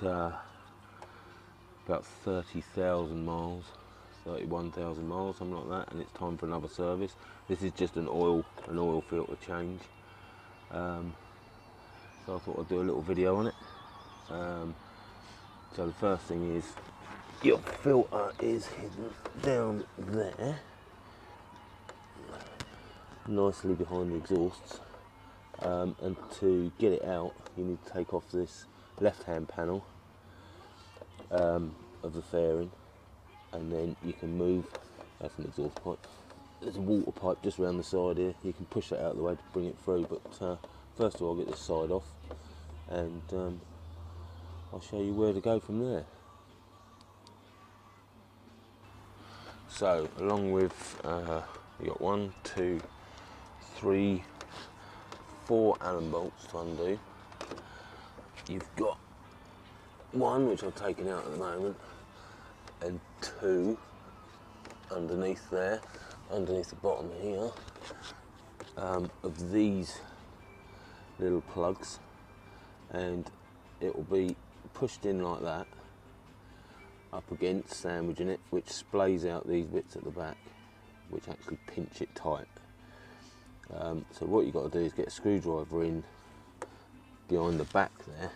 about 30,000 miles, 31,000 miles, something like that, and it's time for another service. This is just an oil filter change. So I thought I'd do a little video on it. So the first thing is, your filter is hidden down there, nicely behind the exhausts. And to get it out, you need to take off this left-hand panel of the fairing, and then you can move. That's an exhaust pipe. There's a water pipe just around the side here. You can push that out of the way to bring it through. But first of all, I'll get this side off, and I'll show you where to go from there. So, along with you got 1, 2, 3, 4 Allen bolts to undo. You've got 1 which I've taken out at the moment, and 2 underneath there, underneath the bottom here, of these little plugs, and it will be pushed in like that, up against, sandwiching it, which splays out these bits at the back, which actually pinch it tight. So what you've got to do is get a screwdriver in behind the back there,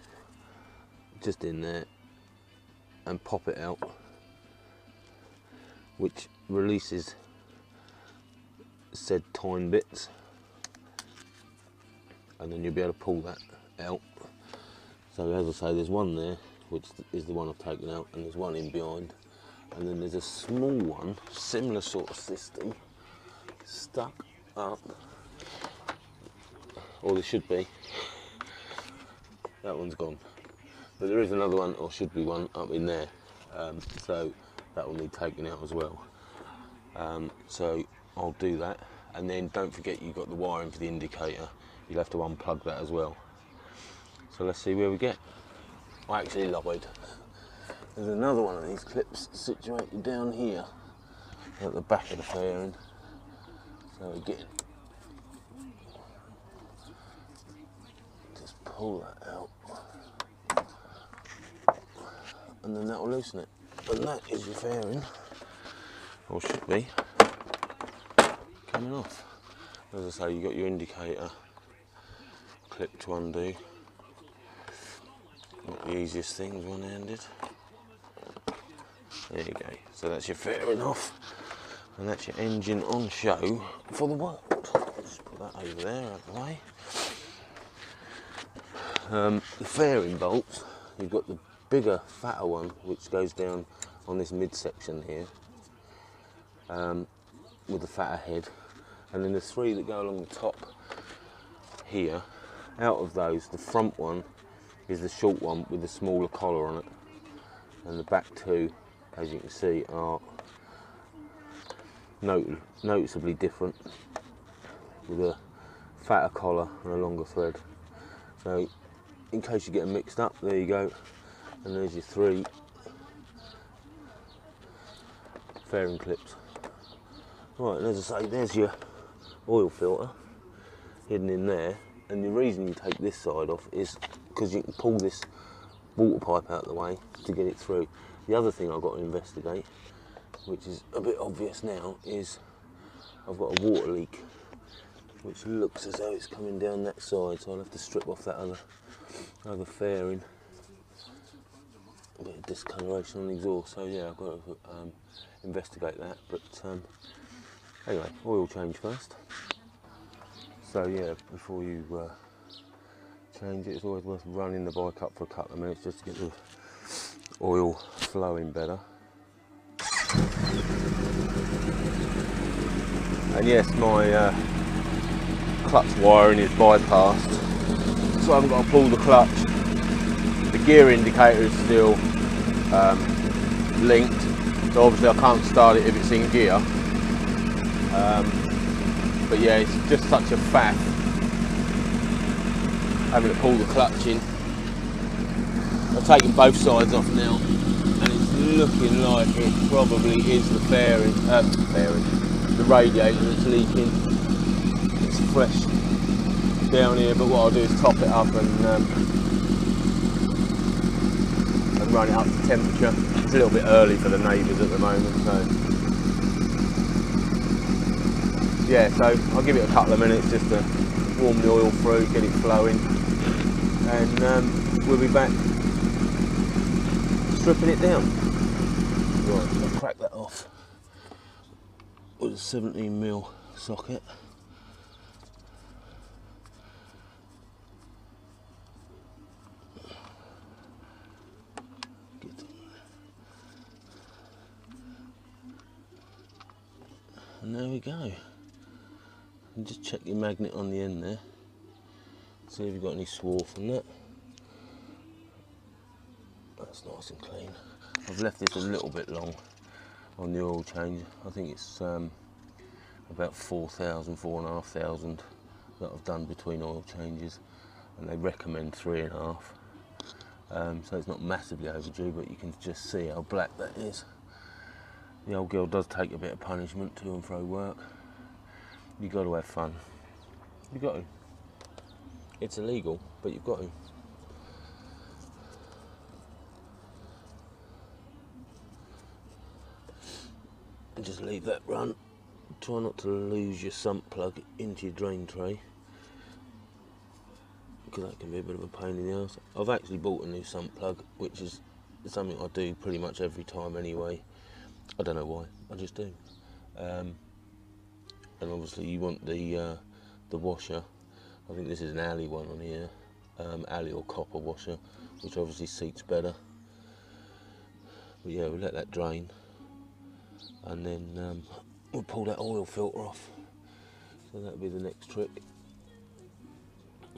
just in there, and pop it out, which releases said tine bits, and then you'll be able to pull that out. So as I say, there's one there, which is the one I've taken out, and there's one in behind, and then there's a small one, similar sort of system, stuck up, or there should be. That one's gone, but there is another one, or should be one, up in there, so that will need taken out as well. So I'll do that, and then don't forget you've got the wiring for the indicator. You'll have to unplug that as well. So let's see where we get. I actually lied. There's another one of these clips situated down here at the back of the fairing. So again, just pull that out, and then that will loosen it. And that is your fairing, or should be, coming off. As I say, you've got your indicator clip to undo. Not the easiest things one-handed. There you go. So that's your fairing off, and that's your engine on show for the world. Just put that over there out of the way. The fairing bolts, you've got the bigger, fatter one which goes down on this midsection here, with the fatter head, and then the 3 that go along the top here. Out of those, the front one is the short one with the smaller collar on it, and the back 2, as you can see, are noticeably different, with a fatter collar and a longer thread. So in case you get them mixed up, there you go, and there's your 3 fairing clips. Right, and as I say, there's your oil filter hidden in there, and the reason you take this side off is because you can pull this water pipe out of the way to get it through. The other thing I've got to investigate, which is a bit obvious now, is I've got a water leak which looks as though it's coming down that side, so I'll have to strip off that other fairing. A bit of discoloration on the exhaust, so yeah, I've got to investigate that. But anyway, oil change first. So yeah, before you change it, it's always worth running the bike up for a couple of minutes just to get the oil flowing better. And yes, my clutch wiring is bypassed, so I haven't got to pull the clutch. The gear indicator is still linked, so obviously I can't start it if it's in gear. But yeah, it's just such a faff having to pull the clutch in. I've taken both sides off now, and it's looking like it probably is the fairing, the radiator that's leaking. It's fresh down here, but what I'll do is top it up and and run it up to temperature. It's a little bit early for the neighbours at the moment, so yeah, so I'll give it a couple of minutes just to warm the oil through, get it flowing, and we'll be back stripping it down. Right, so I'll crack that off with a 17mm socket. And there we go. And just check your magnet on the end there. See if you've got any swarf on that. That's nice and clean. I've left this a little bit long on the oil change. I think it's about 4,500 that I've done between oil changes, and they recommend 3.5. So it's not massively overdue, but you can just see how black that is. The old girl does take a bit of punishment to and fro work. You've got to have fun. You've got to. It's illegal, but you've got to. And just leave that run. Try not to lose your sump plug into your drain tray, because that can be a bit of a pain in the ass. I've actually bought a new sump plug, which is something I do pretty much every time anyway. I don't know why, I just do. And obviously you want the washer. I think this is an alley one on here, alley or copper washer, which obviously seats better. But yeah, we'll let that drain, and then we'll pull that oil filter off. So that'll be the next trick.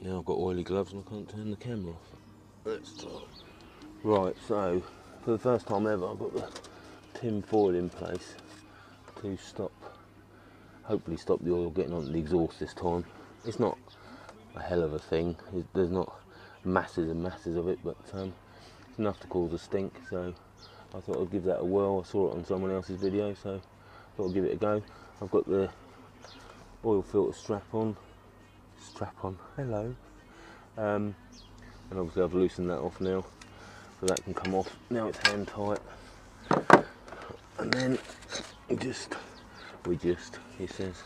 Now I've got oily gloves and I can't turn the camera off. Let's try. Right, so for the first time ever, I've got the tin foil in place to hopefully stop the oil getting onto the exhaust this time. It's not a hell of a thing. There's not masses and masses of it, but it's enough to cause a stink. So I thought I'd give that a whirl. I saw it on someone else's video, so I thought I'd give it a go. I've got the oil filter strap on, hello. And obviously I've loosened that off now, so that can come off. Now it's hand tight. And then he says,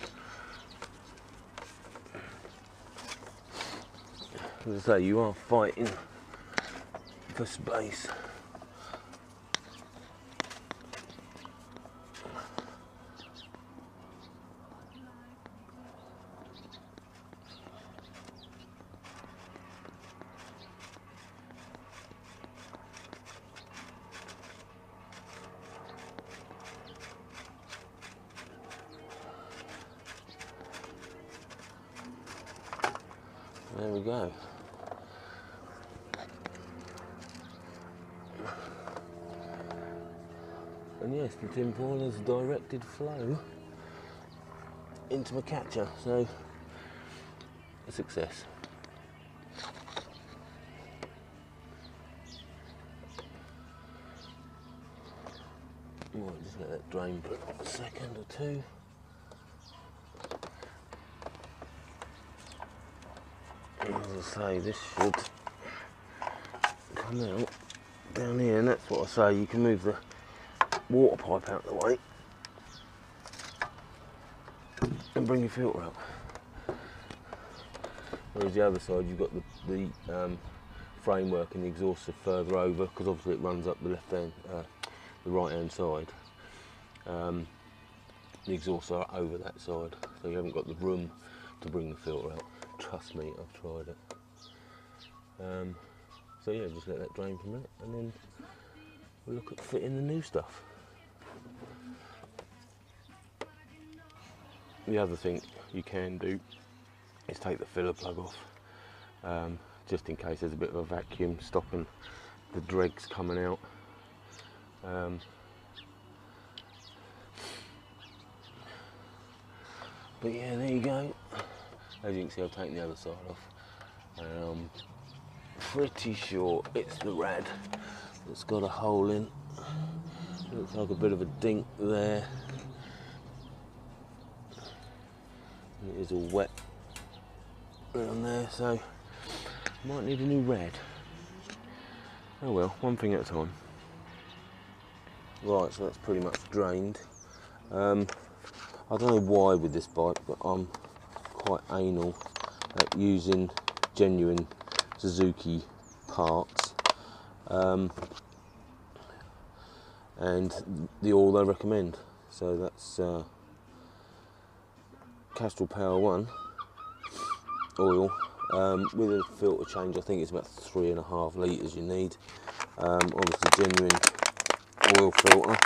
as I say, you are fighting for space. There we go. And yes, the tin foil has directed flow into my catcher, so a success. Might just let that drain for a second or two. As I say, this should come out down here, and that's what I say, you can move the water pipe out of the way and bring your filter out. Whereas the other side, you've got the framework and the exhaust are further over, because obviously it runs up the left hand, the right hand side. The exhausts are over that side, so you haven't got the room to bring the filter out. Trust me, I've tried it. So yeah, just let that drain from that, and then we'll look at fitting the new stuff. The other thing you can do is take the filler plug off, just in case there's a bit of a vacuum stopping the dregs coming out. But yeah, there you go. As you can see, I've taken the other side off. I'm pretty sure it's the rad that's got a hole in. Looks like a bit of a dink there. And it is all wet around there, so might need a new rad. Oh well, one thing at a time. Right, so that's pretty much drained. I don't know why with this bike, but I'm quite anal at using genuine Suzuki parts, and the oil they recommend. So that's Castrol Power 1 oil with a filter change. I think it's about 3.5 litres you need. Obviously genuine oil filter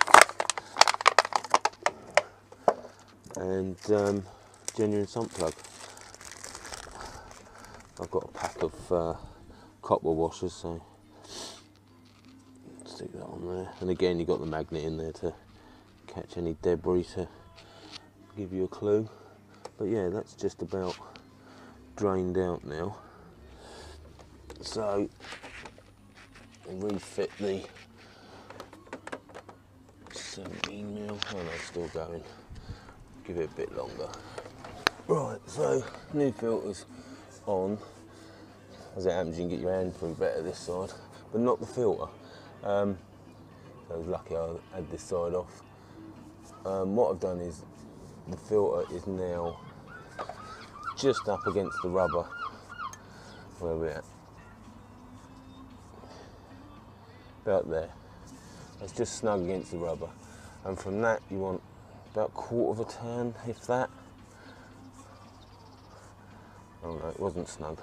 and genuine sump plug. I've got a pack of copper washers, so stick that on there. And again, you've got the magnet in there to catch any debris to give you a clue. But yeah, that's just about drained out now. So refit the 17mm. Oh no, it's still going. Give it a bit longer. Right, so new filter's on. As it happens, you can get your hand through better this side, but not the filter. So I was lucky I had this side off. What I've done is the filter is now just up against the rubber where we're at. About there. It's just snug against the rubber. And from that you want about 1/4 of a turn, if that. Oh no, it wasn't snug.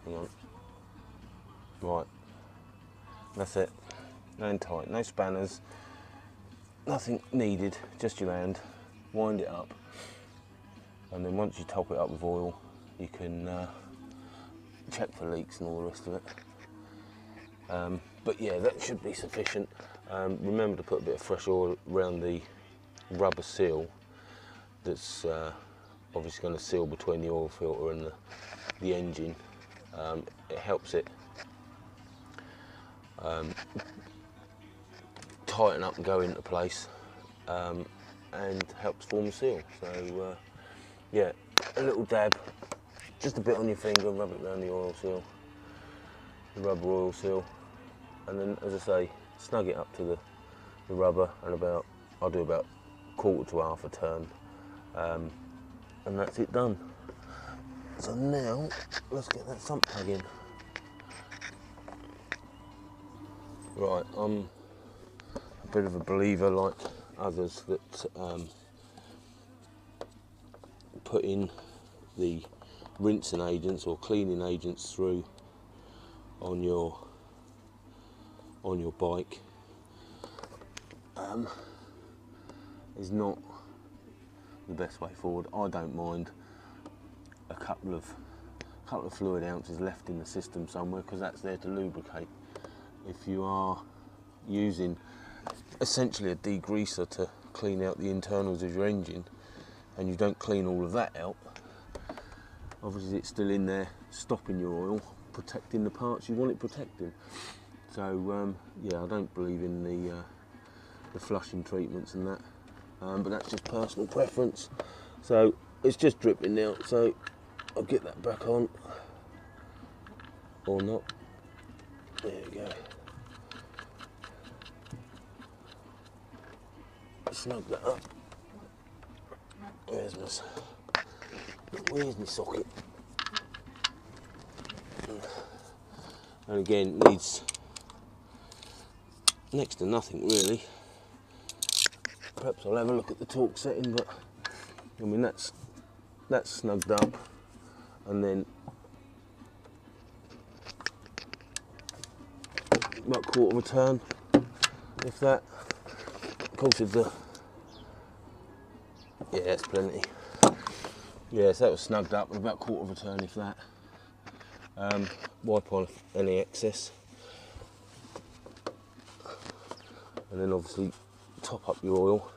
Hang on. Right. That's it. No tight, no spanners. Nothing needed, just your hand. Wind it up. And then once you top it up with oil, you can check for leaks and all the rest of it. But yeah, that should be sufficient. Remember to put a bit of fresh oil around the rubber seal that's obviously going to seal between the oil filter and the engine. It helps it tighten up and go into place, and helps form a seal. So yeah, a little dab, just a bit on your finger, rub it around the oil seal, the rubber oil seal, and then, as I say, snug it up to the rubber, and I'll do about 1/4 to 1/2 a turn, and that's it done. So now let's get that sump plug in. Right, I'm a bit of a believer, like others, that put in the rinsing agents or cleaning agents through on your bike is not the best way forward. I don't mind a couple of fluid ounces left in the system somewhere, because that's there to lubricate. If you are using essentially a degreaser to clean out the internals of your engine, and you don't clean all of that out, obviously it's still in there stopping your oil, protecting the parts you want it protecting. So yeah, I don't believe in the flushing treatments and that, but that's just personal preference. So it's just dripping now, so I'll get that back on, or not. There we go. Snug that up. Where's my socket? And again, it needs next to nothing really. Perhaps I'll have a look at the torque setting, but I mean that's snugged up, and then about 1/4 of a turn, if that. Of course, if the yeah, that's plenty. Yeah, so that was snugged up with about 1/4 of a turn, if that. Wipe on any excess, and then obviously top up your oil,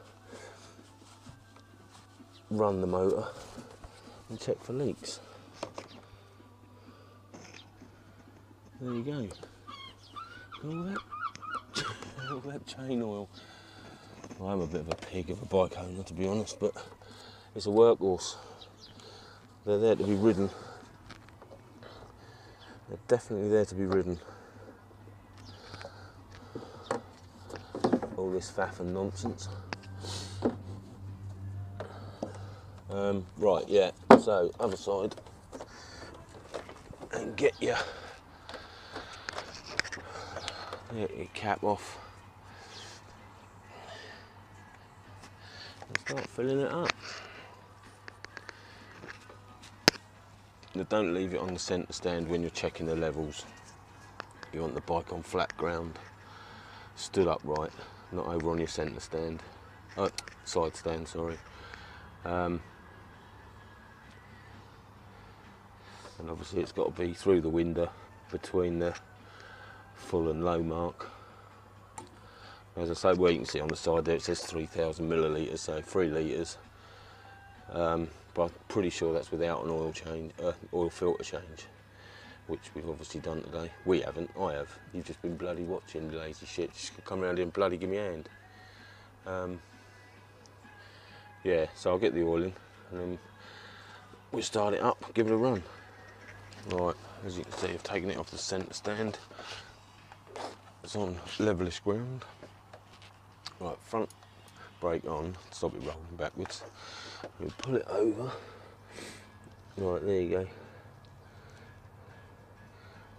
run the motor, and check for leaks. There you go. All that chain oil. Well, I'm a bit of a pig of a bike owner, to be honest, but it's a workhorse. They're there to be ridden. They're definitely there to be ridden. Oh, all this faff and nonsense. Right, yeah, so other side, and get your cap off and start filling it up. Now don't leave it on the centre stand when you're checking the levels. You want the bike on flat ground, stood upright, not over on your centre stand, side stand, sorry. And obviously it's got to be through the window between the full and low mark. As I say, well, you can see on the side there it says 3,000 millilitres, so 3 litres. But I'm pretty sure that's without an oil change, oil filter change, which we've obviously done today. We haven't, I have. You've just been bloody watching, lazy shit. Just come around here and bloody give me a hand. Yeah, so I'll get the oil in and then we'll start it up, give it a run. Right, as you can see, I've taken it off the centre stand. It's on levelish ground. Right, front brake on, stop it rolling backwards. We'll pull it over. Right, there you go.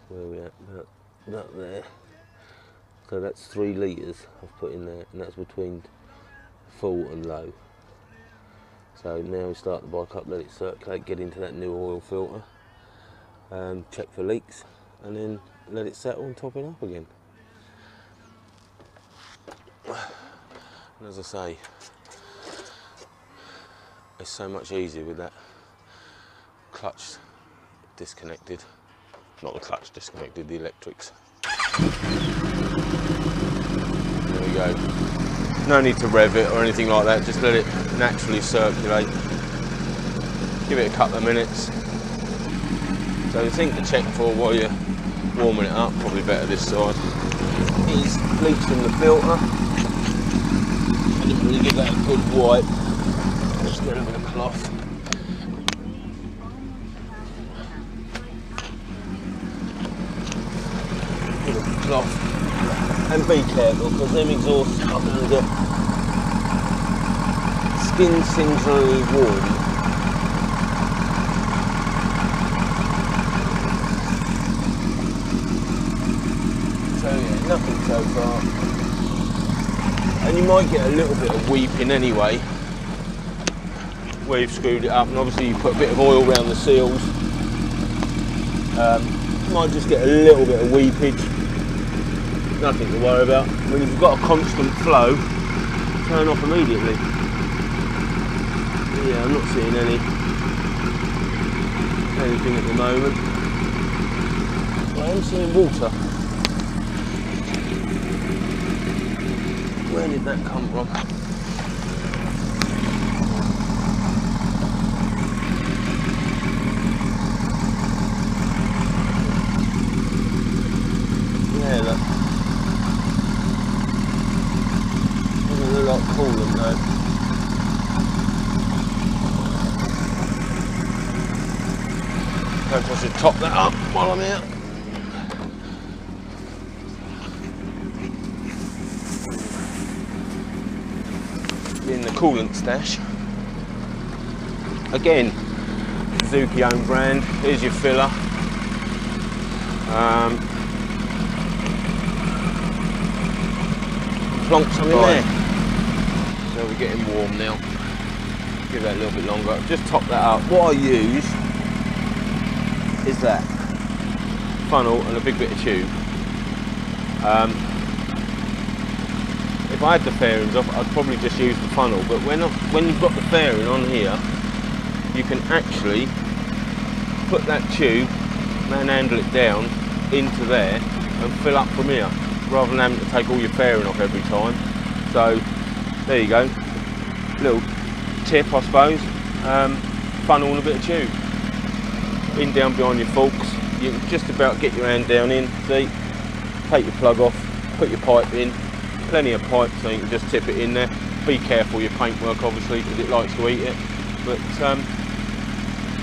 Where are we at? About there. So that's 3 litres I've put in there, and that's between full and low. So now we start the bike up, let it circulate, get into that new oil filter, check for leaks, and then let it settle and top it up again. And as I say, it's so much easier with that clutch disconnected. Not the clutch disconnected, the electrics. There we go. No need to rev it or anything like that, just let it naturally circulate. Give it a couple of minutes. So the thing to check for while you're warming it up, probably better this side, is leaks in the filter. I didn't really give that a good wipe. Just get a bit of cloth. Bit of cloth. And be careful, because them exhausts are going to get skin singularly warm. So yeah, nothing so far. And you might get a little bit of weeping anyway, where you've screwed it up, and obviously you put a bit of oil around the seals. You might just get a little bit of weepage. Nothing to worry about. When you've got a constant flow, turn off immediately. Yeah, I'm not seeing anything at the moment. I am seeing water. Where did that come from? Yeah, look. Doesn't look like coolant though. Perhaps I should top that up while I'm here. In the coolant stash. Again, Suzuki own brand. Here's your filler. Plonk some in there. So we're getting warm now. Give that a little bit longer. Just top that up. What I use is that funnel and a big bit of tube. If I had the fairings off, I'd probably just use the funnel, but when you've got the fairing on here, you can actually put that tube, manhandle it down into there and fill up from here, rather than having to take all your fairing off every time. So there you go, little tip I suppose, funnel and a bit of tube. In down behind your forks, you can just about get your hand down in, see, take your plug off, put your pipe in, plenty of pipe so you can just tip it in there. Be careful your paintwork obviously because it likes to eat it, but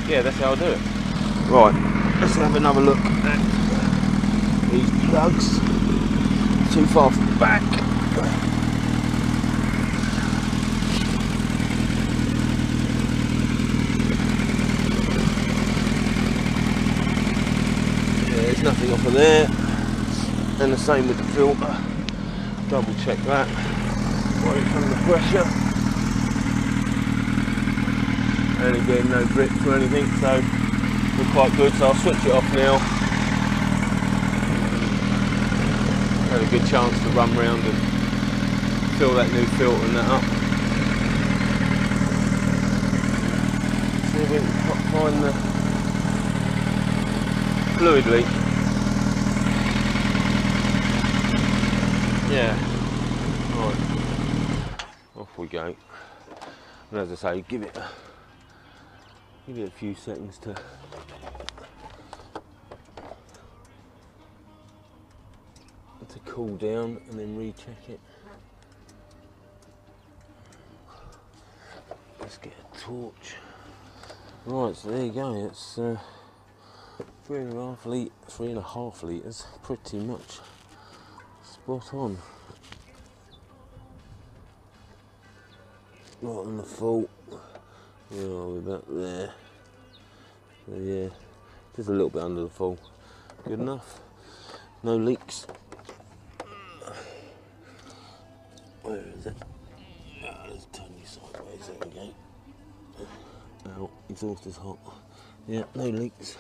yeah, that's how I do it. Right, let's have another look at these plugs. Too far from the back. there, and the same with the filter. Double check that while it's under pressure. And again, no drips or anything, so we're quite good. So I'll switch it off now. Had a good chance to run round and fill that new filter and that up. See if we can find the fluid leak. Yeah, right, off we go. And as I say, give it a few seconds to cool down, and then recheck it. Let's get a torch. Right, so there you go. It's 3.5 litres, pretty much spot on. Right on the full. Where are we? About there. So yeah, just a little bit under the full. Good enough. No leaks. Where is it? Let's turn you sideways. There we go. Oh, exhaust is hot. Yeah, no leaks.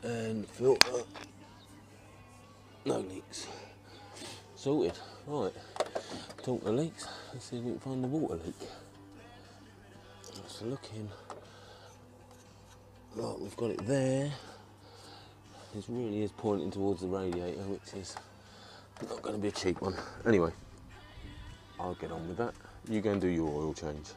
And filter. No leaks. Sorted. Right. Talk to leaks. Let's see if we can find the water leak. It's looking like we've got it there. It really is pointing towards the radiator, which is not going to be a cheap one. Anyway, I'll get on with that. You go and do your oil change.